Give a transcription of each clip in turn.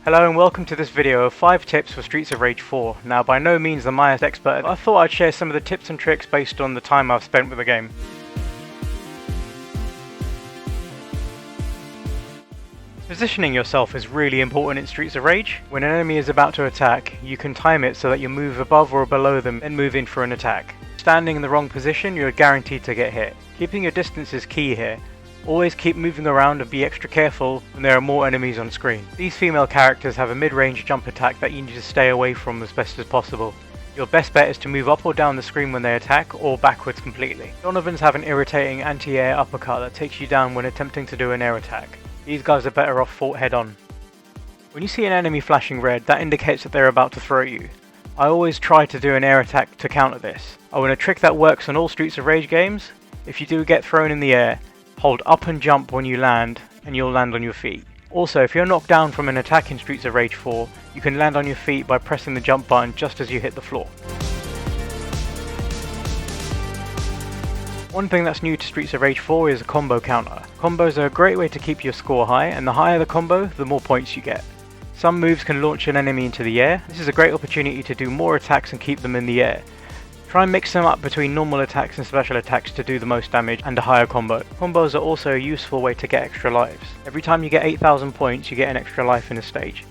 Hello and welcome to this video of 5 tips for Streets of Rage 4. Now, by no means am I an expert, I thought I'd share some of the tips and tricks based on the time I've spent with the game. Positioning yourself is really important in Streets of Rage. When an enemy is about to attack, you can time it so that you move above or below them and move in for an attack. Standing in the wrong position, you're guaranteed to get hit. Keeping your distance is key here. Always keep moving around and be extra careful when there are more enemies on screen. These female characters have a mid-range jump attack that you need to stay away from as best as possible. Your best bet is to move up or down the screen when they attack, or backwards completely. Donovans have an irritating anti-air uppercut that takes you down when attempting to do an air attack. These guys are better off fought head on. When you see an enemy flashing red, that indicates that they're about to throw you. I always try to do an air attack to counter this. A trick that works on all Streets of Rage games: if you do get thrown in the air, hold up and jump when you land, and you'll land on your feet. Also, if you're knocked down from an attack in Streets of Rage 4, you can land on your feet by pressing the jump button just as you hit the floor. One thing that's new to Streets of Rage 4 is a combo counter. Combos are a great way to keep your score high, and the higher the combo, the more points you get. Some moves can launch an enemy into the air. This is a great opportunity to do more attacks and keep them in the air. Try and mix them up between normal attacks and special attacks to do the most damage and a higher combo. Combos are also a useful way to get extra lives. Every time you get 8,000 points, you get an extra life in a stage.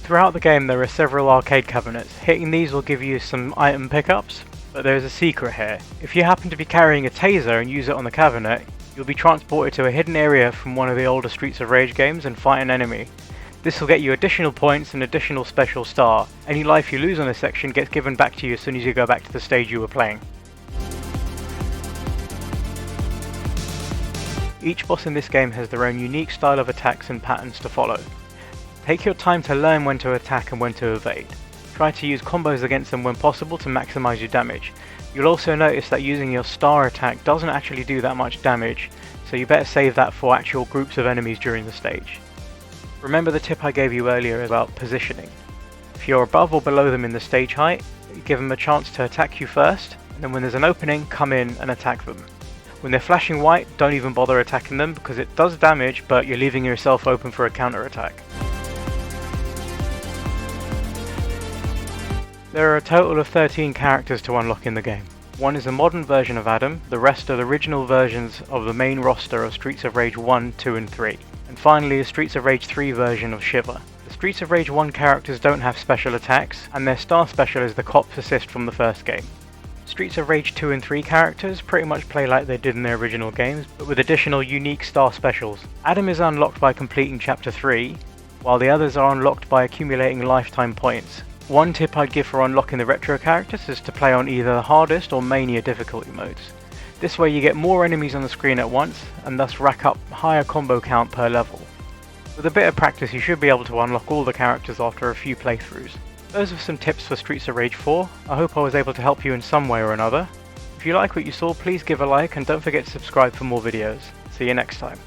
Throughout the game there are several arcade cabinets. Hitting these will give you some item pickups, but there is a secret here. If you happen to be carrying a taser and use it on the cabinet, you'll be transported to a hidden area from one of the older Streets of Rage games and fight an enemy. This will get you additional points and additional special star. Any life you lose on this section gets given back to you as soon as you go back to the stage you were playing. Each boss in this game has their own unique style of attacks and patterns to follow. Take your time to learn when to attack and when to evade. Try to use combos against them when possible to maximize your damage. You'll also notice that using your star attack doesn't actually do that much damage, so you better save that for actual groups of enemies during the stage. Remember the tip I gave you earlier about positioning. If you're above or below them in the stage height, give them a chance to attack you first, and then when there's an opening, come in and attack them. When they're flashing white, don't even bother attacking them because it does damage, but you're leaving yourself open for a counter attack. There are a total of 13 characters to unlock in the game. One is a modern version of Adam, the rest are the original versions of the main roster of Streets of Rage 1, 2 and 3. And finally a Streets of Rage 3 version of Shiva. The Streets of Rage 1 characters don't have special attacks, and their star special is the Cop's Assist from the first game. Streets of Rage 2 and 3 characters pretty much play like they did in their original games, but with additional unique star specials. Adam is unlocked by completing Chapter 3, while the others are unlocked by accumulating lifetime points. One tip I'd give for unlocking the retro characters is to play on either the hardest or mania difficulty modes. This way you get more enemies on the screen at once, and thus rack up higher combo count per level. With a bit of practice you should be able to unlock all the characters after a few playthroughs. Those are some tips for Streets of Rage 4, I hope I was able to help you in some way or another. If you like what you saw, please give a like and don't forget to subscribe for more videos. See you next time.